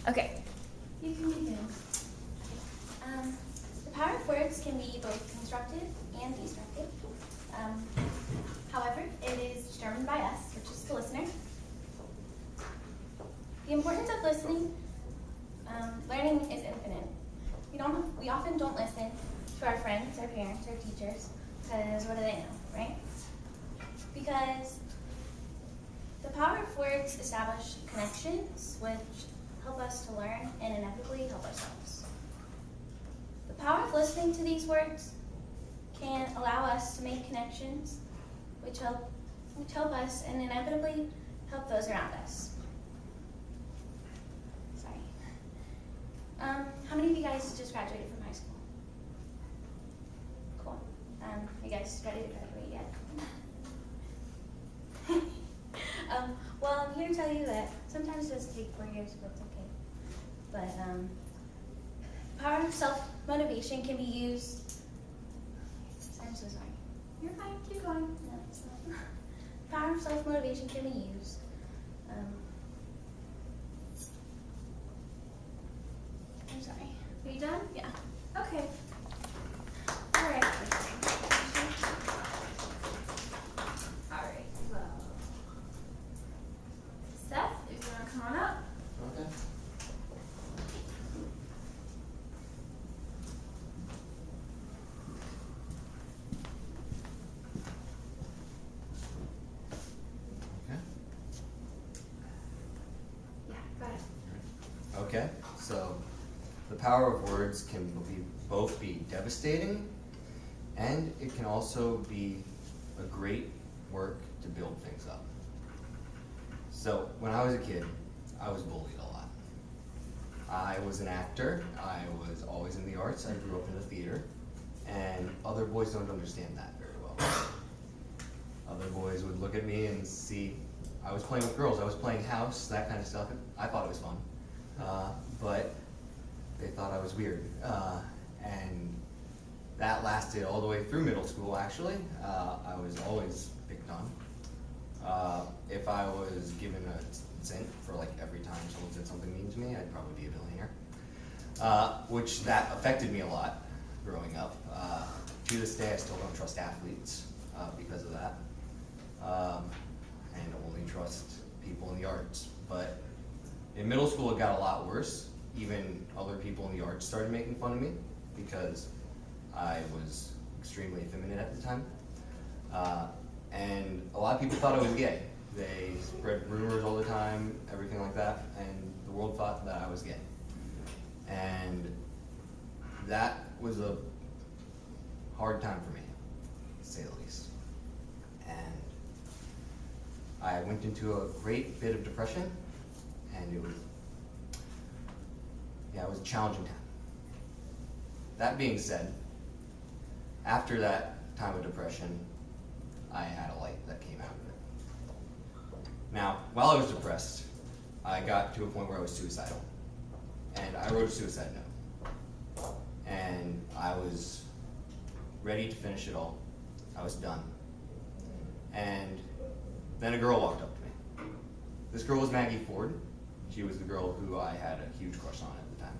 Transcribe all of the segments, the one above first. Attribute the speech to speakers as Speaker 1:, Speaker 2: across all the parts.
Speaker 1: Okay. You can begin. The power of words can be both constructive and destructive. However, it is determined by us, which is the listener. The importance of listening, learning is infinite. We often don't listen to our friends, our parents, our teachers, because what do they know, right? Because the power of words establish connections which help us to learn and inevitably help ourselves. The power of listening to these words can allow us to make connections which help us and inevitably help those around us. Sorry. How many of you guys just graduated from high school? Cool. You guys ready to graduate yet? Well, I'm here to tell you that sometimes it does take 4 years, but it's okay. But power of self-motivation can be used. I'm so sorry. You're fine. Keep going. No, it's not. Power of self-motivation can be used. I'm sorry. Are you done? Yeah. Okay. All right. Seth, if you want to come on up.
Speaker 2: Okay.
Speaker 1: Yeah, go ahead.
Speaker 2: Okay, so the power of words can both be devastating, and it can also be a great work to build things up. So when I was a kid, I was bullied a lot. I was an actor. I was always in the arts. I grew up in the theater, and other boys don't understand that very well. Other boys would look at me and see I was playing with girls. I was playing house, that kind of stuff. I thought it was fun, but they thought I was weird, and that lasted all the way through middle school. Actually, I was always picked on. If I was given a cent for like every time someone said something mean to me, I'd probably be a billionaire. Which that affected me a lot growing up. To this day, I still don't trust athletes because of that, and only trust people in the arts. But in middle school, it got a lot worse. Even other people in the arts started making fun of me because I was extremely effeminate at the time. And a lot of people thought I was gay. They spread rumors all the time, everything like that, and the world thought that I was gay. And that was a hard time for me, to say the least. And I went into a great bit of depression, and it was a challenging time. That being said, after that time of depression, I had a light that came out of it. Now, while I was depressed, I got to a point where I was suicidal. And I wrote a suicide note. And I was ready to finish it all. I was done. And then a girl walked up to me. This girl was Maggie Ford. She was the girl who I had a huge crush on at the time.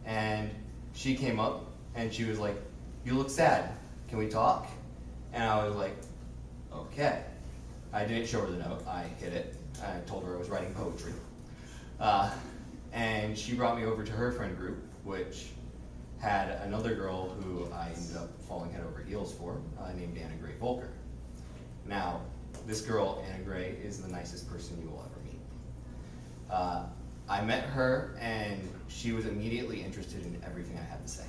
Speaker 2: And she came up and she was like, "You look sad. Can we talk?" And I was like, okay. I didn't show her the note. I hid it. I told her I was writing poetry. And she brought me over to her friend group, which had another girl who I ended up falling head over heels for, named Anna Gray Volker. Now, this girl, Anna Gray, is the nicest person you will ever meet. I met her, and she was immediately interested in everything I had to say.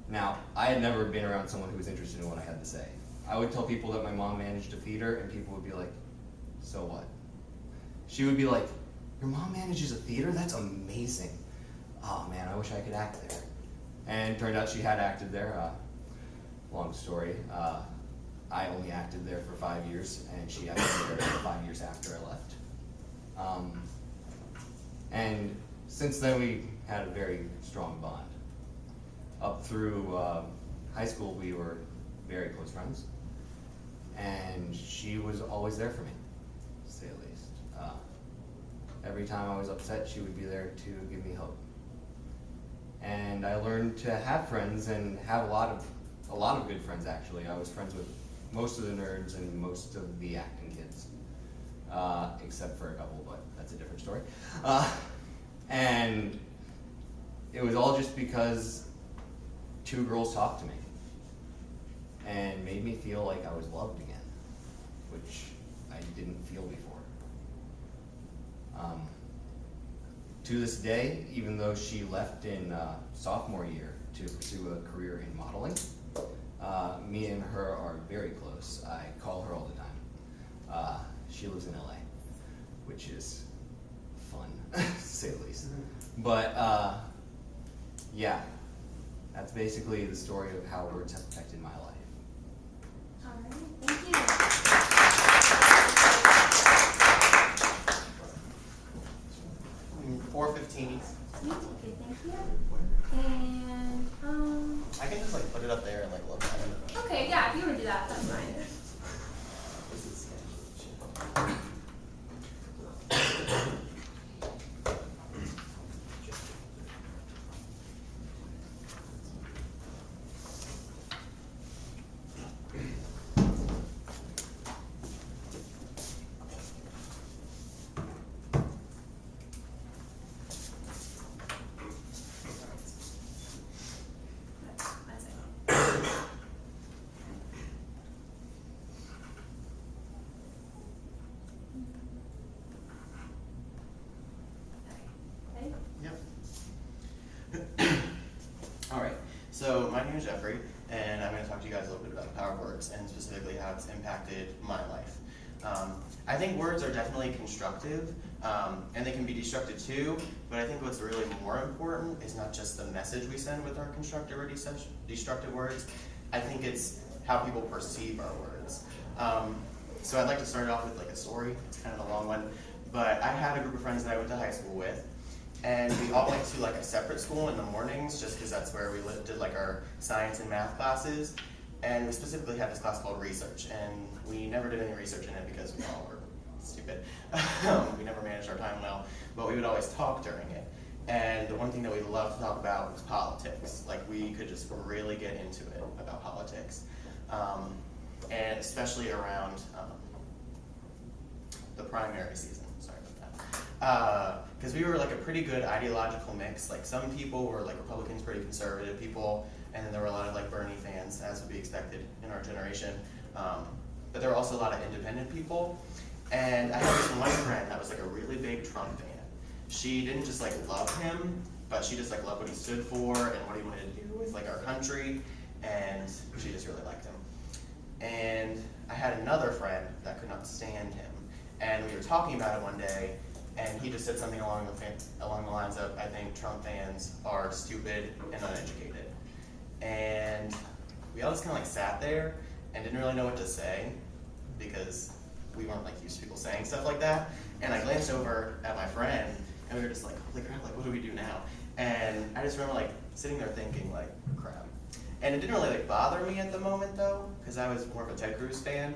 Speaker 2: Now, I had never been around someone who was interested in what I had to say. I would tell people that my mom managed a theater, and people would be like, "So what?" She would be like, "Your mom manages a theater? That's amazing. Oh man, I wish I could act there." And it turned out she had acted there. Long story. I only acted there for 5 years, and she acted there for 5 years after I left. And since then, we had a very strong bond. Up through high school, we were very close friends, and she was always there for me, to say the least. Every time I was upset, she would be there to give me hope. And I learned to have friends and have a lot of good friends, actually. I was friends with most of the nerds and most of the acting kids, except for a couple, but that's a different story. And it was all just because two girls talked to me and made me feel like I was loved again, which I didn't feel before. To this day, even though she left in sophomore year to pursue a career in modeling, me and her are very close. I call her all the time. She lives in LA, which is fun, to say the least. But yeah, that's basically the story of how words have affected my life.
Speaker 1: All right, thank you.
Speaker 3: 415.
Speaker 1: Okay, thank you. And
Speaker 3: I can just like put it up there and like look at it.
Speaker 1: okay, yeah, if you want to do that, that's fine.
Speaker 3: Alright, so my name is Jeffrey, and I'm going to talk to you guys a little bit about the power of words, and specifically how it's impacted my life. I think words are definitely constructive, and they can be destructive too, but I think what's really more important is not just the message we send with our constructive or destructive words. I think it's how people perceive our words. So I'd like to start off with like a story. It's kind of a long one, but I had a group of friends that I went to high school with, and we all went to like a separate school in the mornings just because that's where we did like our science and math classes. And we specifically had this class called research, and we never did any research in it because we all were stupid. We never managed our time well, but we would always talk during it. And the one thing that we loved to talk about was politics. Like we could just really get into it about politics. And especially around the primary season. Sorry about that. Because we were like a pretty good ideological mix. Like some people were like Republicans, pretty conservative people, and then there were a lot of like Bernie fans, as would be expected in our generation. But there were also a lot of independent people. And I had this one friend that was like a really big Trump fan. She didn't just like love him, but she just like loved what he stood for and what he wanted to do with like our country, and she just really liked him. And I had another friend that could not stand him, and we were talking about it one day, and he just said something along the lines of, I think Trump fans are stupid and uneducated. And we all just kind of like sat there and didn't really know what to say because we weren't like used to people saying stuff like that. And I glanced over at my friend, and we were just like, holy crap, like what do we do now? And I just remember like sitting there thinking like, crap. And it didn't really like bother me at the moment though, because I was more of a Ted Cruz fan.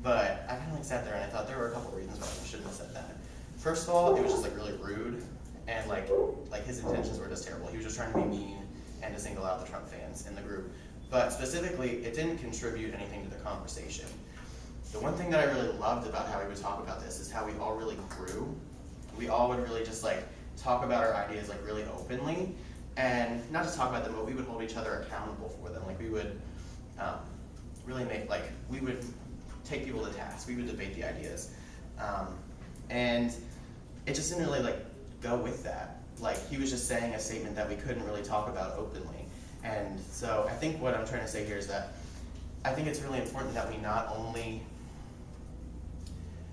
Speaker 3: But I kind of like sat there and I thought there were a couple reasons why I shouldn't have said that. First of all, it was just like really rude, and like his intentions were just terrible. He was just trying to be mean and to single out the Trump fans in the group. But specifically, it didn't contribute anything to the conversation. The one thing that I really loved about how we would talk about this is how we all really grew. We all would really just like talk about our ideas like really openly, and not just talk about them, but we would hold each other accountable for them. Like we would really make, like, we would take people to task. We would debate the ideas. And it just didn't really like go with that. Like he was just saying a statement that we couldn't really talk about openly. And so I think what I'm trying to say here is that I think it's really important that we not only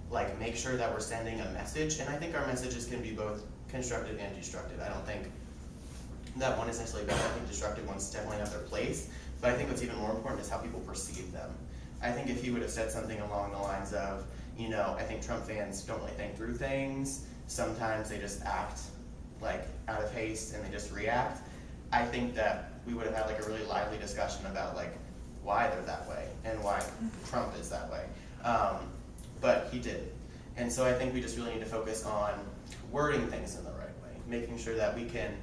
Speaker 3: like make sure that we're sending a message, and I think our messages can be both constructive and destructive. I don't think that one is necessarily bad. I think destructive ones definitely have their place, but I think what's even more important is how people perceive them. I think if he would have said something along the lines of, you know, I think Trump fans don't really think through things. Sometimes they just act like out of haste and they just react. I think that we would have had like a really lively discussion about like why they're that way and why Trump is that way. But he didn't. And so I think we just really need to focus on wording things in the right way, making sure that we can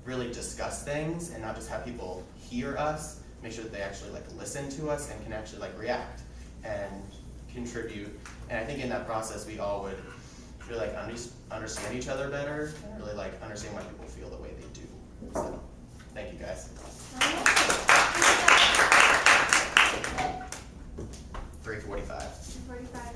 Speaker 3: really discuss things and not just have people hear us, make sure that they actually like listen to us and can actually like react and contribute. And I think in that process we all would really like understand each other better and really like understand why people feel the way they do. So thank you guys. 3:45.
Speaker 1: 45.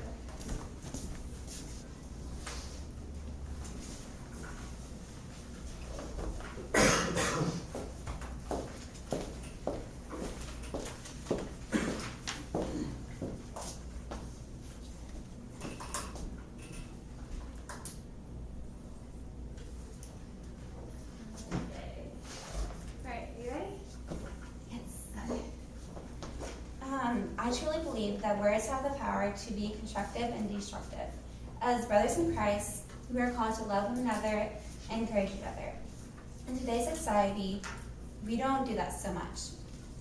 Speaker 1: Alright, you ready?
Speaker 4: Yes. I truly believe that words have the power to be constructive and destructive. As brothers in Christ, we are called to love one another and encourage each other. In today's society, we don't do that so much.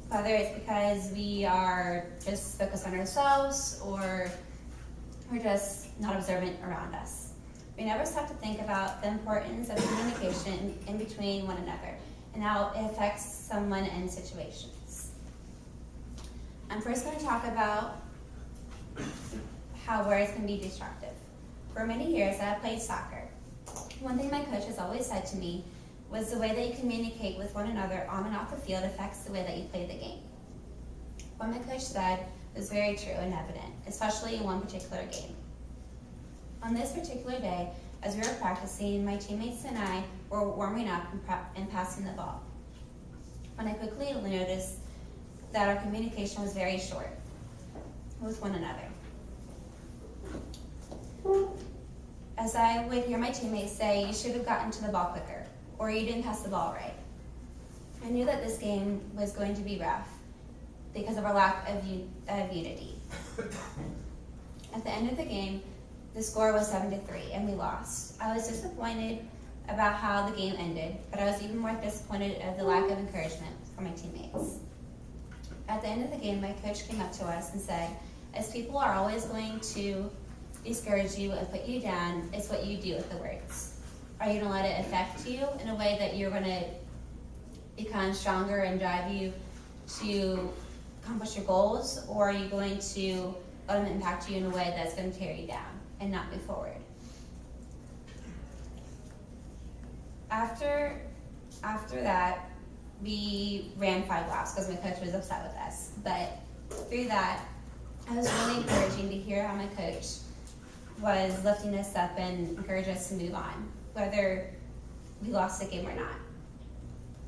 Speaker 4: Whether it's because we are just focused on ourselves or we're just not observant around us. We never stop to think about the importance of communication in between one another and how it affects someone in situations. I'm first going to talk about how words can be destructive. For many years, I have played soccer. One thing my coach has always said to me was the way that you communicate with one another on and off the field affects the way that you play the game. What my coach said was very true and evident, especially in one particular game. On this particular day, as we were practicing, my teammates and I were warming up and passing the ball. When I quickly noticed that our communication was very short with one another. As I would hear my teammates say, "You should have gotten to the ball quicker," or "You didn't pass the ball right," I knew that this game was going to be rough because of our lack of unity. At the end of the game, the score was 7-3 and we lost. I was disappointed about how the game ended, but I was even more disappointed at the lack of encouragement from my teammates. At the end of the game, my coach came up to us and said, "As people are always going to discourage you and put you down, it's what you do with the words. Are you going to let it affect you in a way that you're going to become stronger and drive you to accomplish your goals, or are you going to let them impact you in a way that's going to tear you down and not move forward?" After that, we ran 5 laps because my coach was upset with us. But through that, I was really encouraging to hear how my coach was lifting us up and encouraging us to move on, whether we lost the game or not.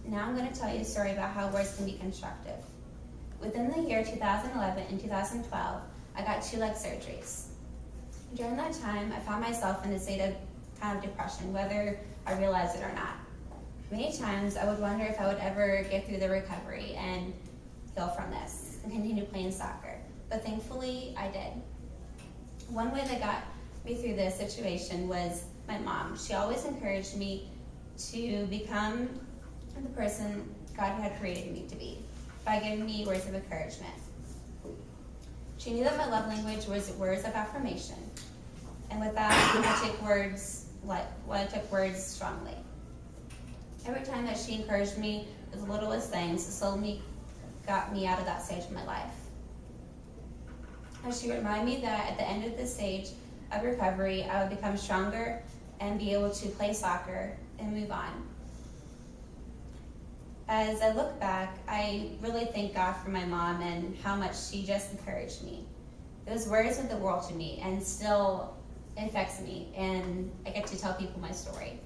Speaker 4: Now I'm going to tell you a story about how words can be constructive. Within the year 2011 and 2012, I got 2 leg surgeries. During that time, I found myself in a state of kind of depression, whether I realized it or not. Many times I would wonder if I would ever get through the recovery and heal from this and continue playing soccer. But thankfully, I did. One way that got me through this situation was my mom. She always encouraged me to become the person God had created me to be by giving me words of encouragement. She knew that my love language was words of affirmation. And with that, I took words strongly. Every time that she encouraged me with the littlest things, it slowly got me out of that stage of my life. And she reminded me that at the end of this stage of recovery, I would become stronger and be able to play soccer and move on. As I look back, I really thank God for my mom and how much she just encouraged me. Those words meant the world to me, and still it affects me, and I get to tell people my story.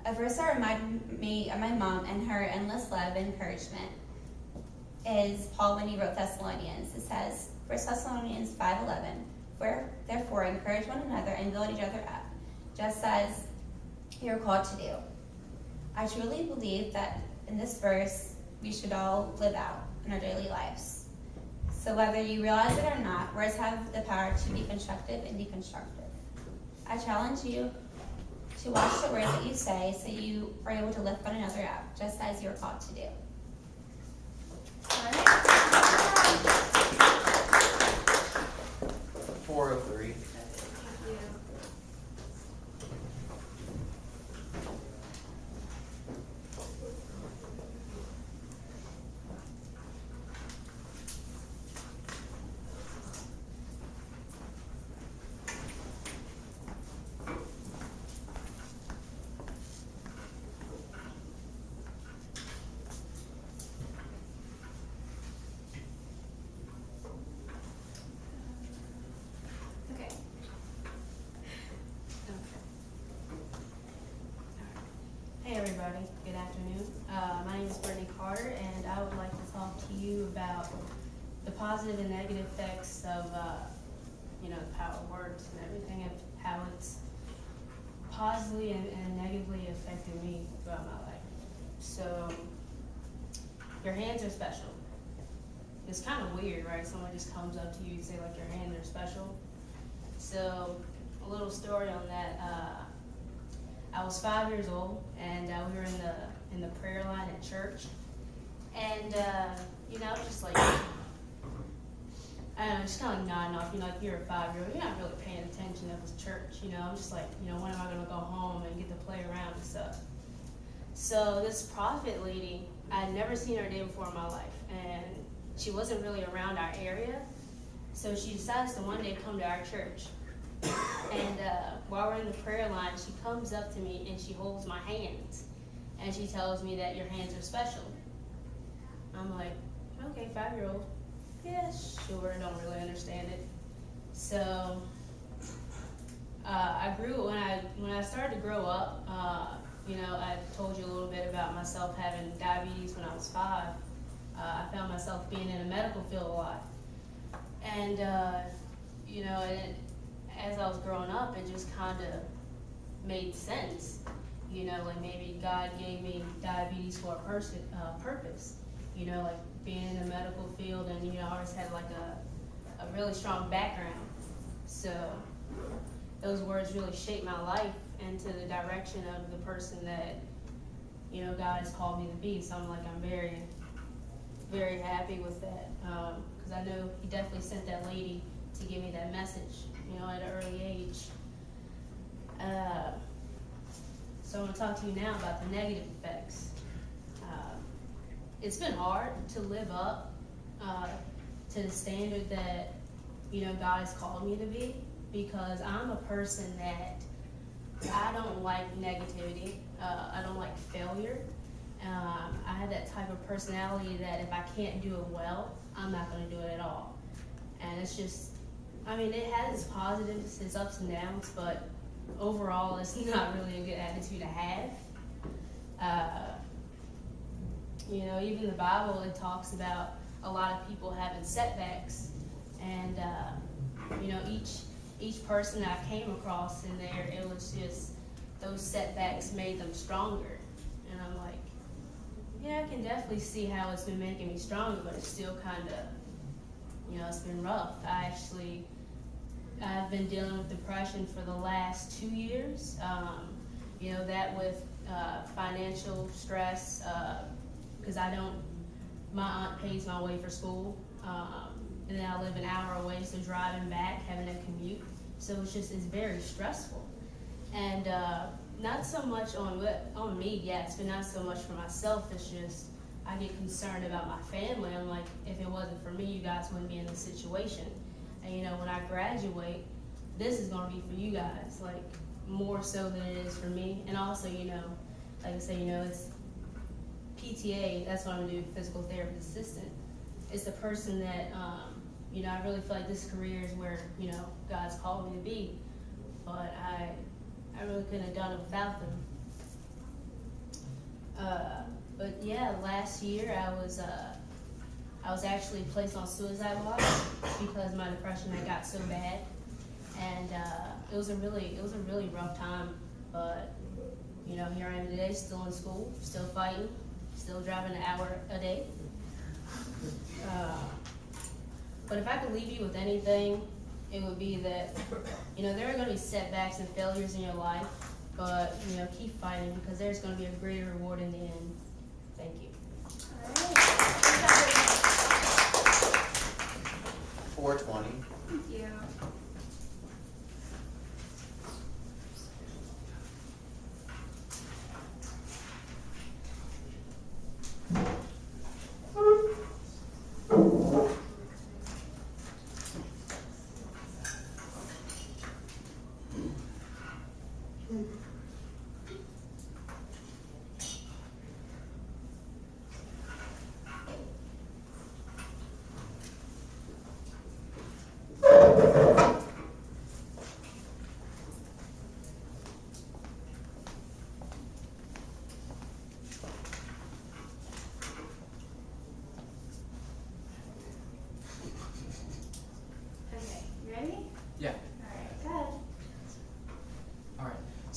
Speaker 4: A verse that reminded me of my mom and her endless love and encouragement is Paul when he wrote Thessalonians. It says, 1 Thessalonians 5:11, "Therefore encourage one another and build each other up, just as you're called to do." I truly believe that in this verse, we should all live out in our daily lives. So whether you realize it or not, words have the power to be constructive and deconstructive. I challenge you to watch the words that you say so you are able to lift one another up, just as you're called to do.
Speaker 3: 4:03.
Speaker 5: Hey everybody, good afternoon. My name is Brittany Carter, and I would like to talk to you about the positive and negative effects of, the power of words and everything, and how it's positively and negatively affected me throughout my life. So, your hands are special. It's kind of weird, right? Someone just comes up to you and say like your hands are special. So, a little story on that. I was 5 years old, and we were in the prayer line at church, and just like I don't know, just kind of nodding off. Like you're a 5-year-old, you're not really paying attention at this church. I'm just like, when am I gonna go home and get to play around and stuff? So this prophet lady, I had never seen her a day before in my life, and she wasn't really around our area, so she decides to one day come to our church. And while we're in the prayer line, she comes up to me and she holds my hands, and she tells me that your hands are special. I'm like, okay, 5-year-old. Yeah, sure, don't really understand it. So I grew, when I started to grow up, I told you a little bit about myself having diabetes when I was 5. I found myself being in a medical field a lot. And, as I was growing up, it just kind of made sense. Like maybe God gave me diabetes for a purpose. Like being in the medical field, and I always had like a really strong background. So those words really shaped my life into the direction of the person that God has called me to be. So I'm very, very happy with that, because I know He definitely sent that lady to give me that message, at an early age. So I'm going to talk to you now about the negative effects. It's been hard to live up to the standard that God has called me to be, because I'm a person that I don't like negativity. I don't like failure. I have that type of personality that if I can't do it well, I'm not going to do it at all. And it's just, it has its positives, its ups and downs, but overall, it's not really a good attitude to have. Even the Bible, it talks about a lot of people having setbacks, and each person I came across in there, it was just those setbacks made them stronger. And I'm like, yeah, I can definitely see how it's been making me stronger, but it's still kind of, it's been rough. I've been dealing with depression for the last 2 years. That with financial stress, because my aunt pays my way for school, and then I live an hour away, so driving back, having to commute, so it's very stressful. And not so much on me, yes, but not so much for myself. It's just I get concerned about my family. I'm like, if it wasn't for me, you guys wouldn't be in this situation. And when I graduate, this is going to be for you guys, like more so than it is for me. And also, like I say, it's PTA. That's what I'm gonna do, physical therapist assistant. It's the person that I really feel like this career is where God's called me to be, but I really couldn't have done it without them. But yeah, last year I was actually placed on suicide watch because my depression had got so bad, and it was a really rough time. But here I am today, still in school, still fighting, still driving an hour a day. But if I could leave you with anything, it would be that there are going to be setbacks and failures in your life, but keep fighting, because there's going to be a greater reward in the end. Thank you.
Speaker 1: All right.
Speaker 3: 420.
Speaker 1: Thank you.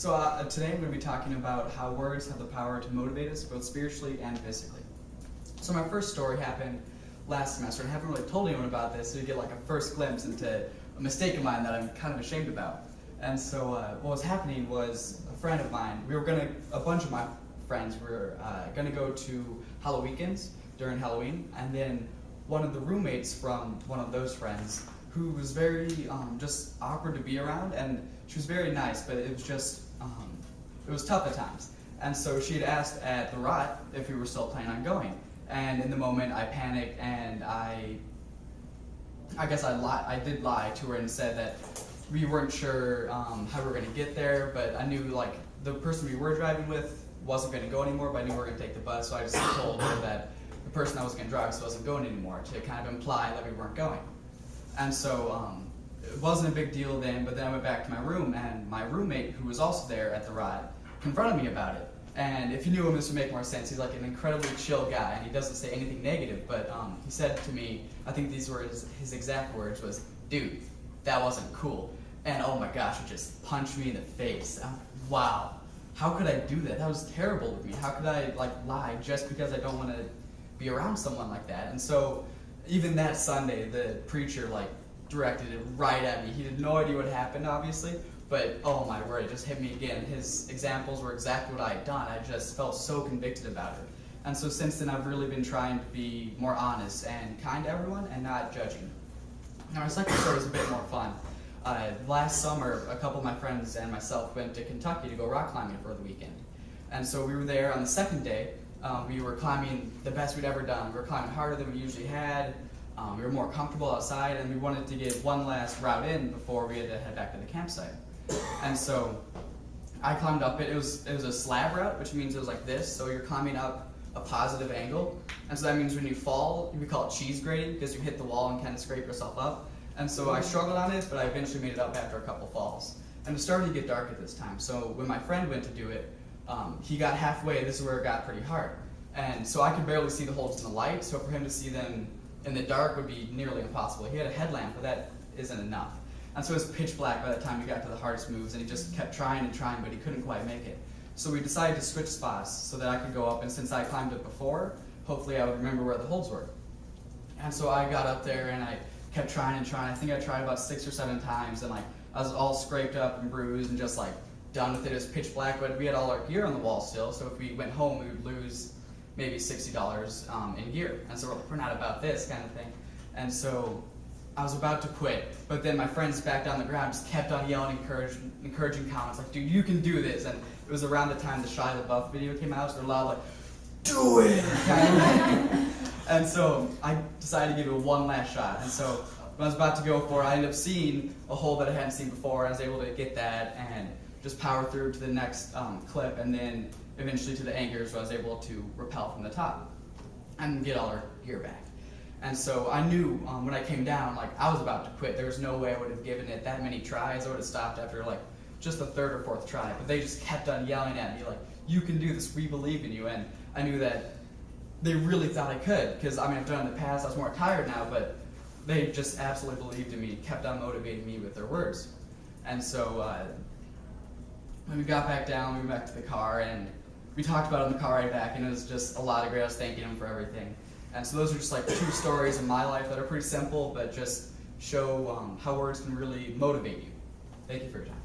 Speaker 6: Today I'm going to be talking about how words have the power to motivate us both spiritually and physically. So my first story happened last semester, and I haven't really told anyone about this, so you get like a first glimpse into a mistake of mine that I'm kind of ashamed about. And so what was happening was a friend of mine, a bunch of my friends were going to go to Halloweekends during Halloween, and then one of the roommates from one of those friends, who was very just awkward to be around, and she was very nice, but it was just, it was tough at times. And so she had asked at the Rot if we were still planning on going. And in the moment I panicked, and I guess I did lie to her and said that we weren't sure how we were going to get there, but I knew like the person we were driving with wasn't going to go anymore, but I knew we were going to take the bus, so I just told her that the person that was going to drive us wasn't going anymore, to kind of imply that we weren't going. And so it wasn't a big deal then, but then I went back to my room, and my roommate, who was also there at the ride, confronted me about it. And if you knew him, this would make more sense. He's like an incredibly chill guy, and he doesn't say anything negative, but he said to me, I think these were his exact words was, "Dude, that wasn't cool." And oh my gosh, it just punched me in the face. Wow, how could I do that? That was terrible of me. How could I like lie just because I don't want to be around someone like that? And so even that Sunday, the preacher like directed it right at me. He had no idea what happened, obviously, but oh my word, it just hit me again. His examples were exactly what I had done. I just felt so convicted about it. And so since then, I've really been trying to be more honest and kind to everyone and not judging. Now, my second story is a bit more fun. Last summer, a couple of my friends and myself went to Kentucky to go rock climbing for the weekend. And so we were there on the second day. We were climbing the best we'd ever done. We were climbing harder than we usually had. We were more comfortable outside, and we wanted to get one last route in before we had to head back to the campsite. And so I climbed up it. It was a slab route, which means it was like this. So you're climbing up a positive angle. And so that means when you fall, we call it cheese grating, because you hit the wall and kind of scrape yourself up. And so I struggled on it, but I eventually made it up after a couple falls. And it started to get dark at this time. So when my friend went to do it, he got halfway. This is where it got pretty hard. And so I could barely see the holes in the light. So for him to see them in the dark would be nearly impossible. He had a headlamp, but that isn't enough. And so it was pitch black by the time we got to the hardest moves, and he just kept trying and trying, but he couldn't quite make it. So we decided to switch spots so that I could go up, and since I climbed it before, hopefully I would remember where the holes were. And so I got up there, and I kept trying and trying. I think I tried about 6 or 7 times, and like I was all scraped up and bruised and just like done with it. It was pitch black, but we had all our gear on the wall still, so if we went home, we would lose maybe $60 in gear. And so we're not about this kind of thing. And so I was about to quit, but then my friends back down the ground just kept on yelling encouraging comments like, "Dude, you can do this." And it was around the time the Shia LaBeouf video came out, so they're loud like, "Do it!" And so I decided to give it one last shot. And so when I was about to go for it, I ended up seeing a hole that I hadn't seen before. I was able to get that and just power through to the next clip, and then eventually to the anchors, so I was able to rappel from the top and get all our gear back. And so I knew when I came down, like I was about to quit. There was no way I would have given it that many tries. I would have stopped after like just the 3rd or 4th try. But they just kept on yelling at me like, "You can do this. We believe in you." And I knew that they really thought I could, because I mean I've done it in the past. I was more tired now, but they just absolutely believed in me, kept on motivating me with their words. And so when we got back down, we went back to the car, and we talked about it in the car ride back, and it was just a lot of great. I was thanking him for everything. And so those are just like 2 stories in my life that are pretty simple, but just show how words can really motivate you. Thank you for your time.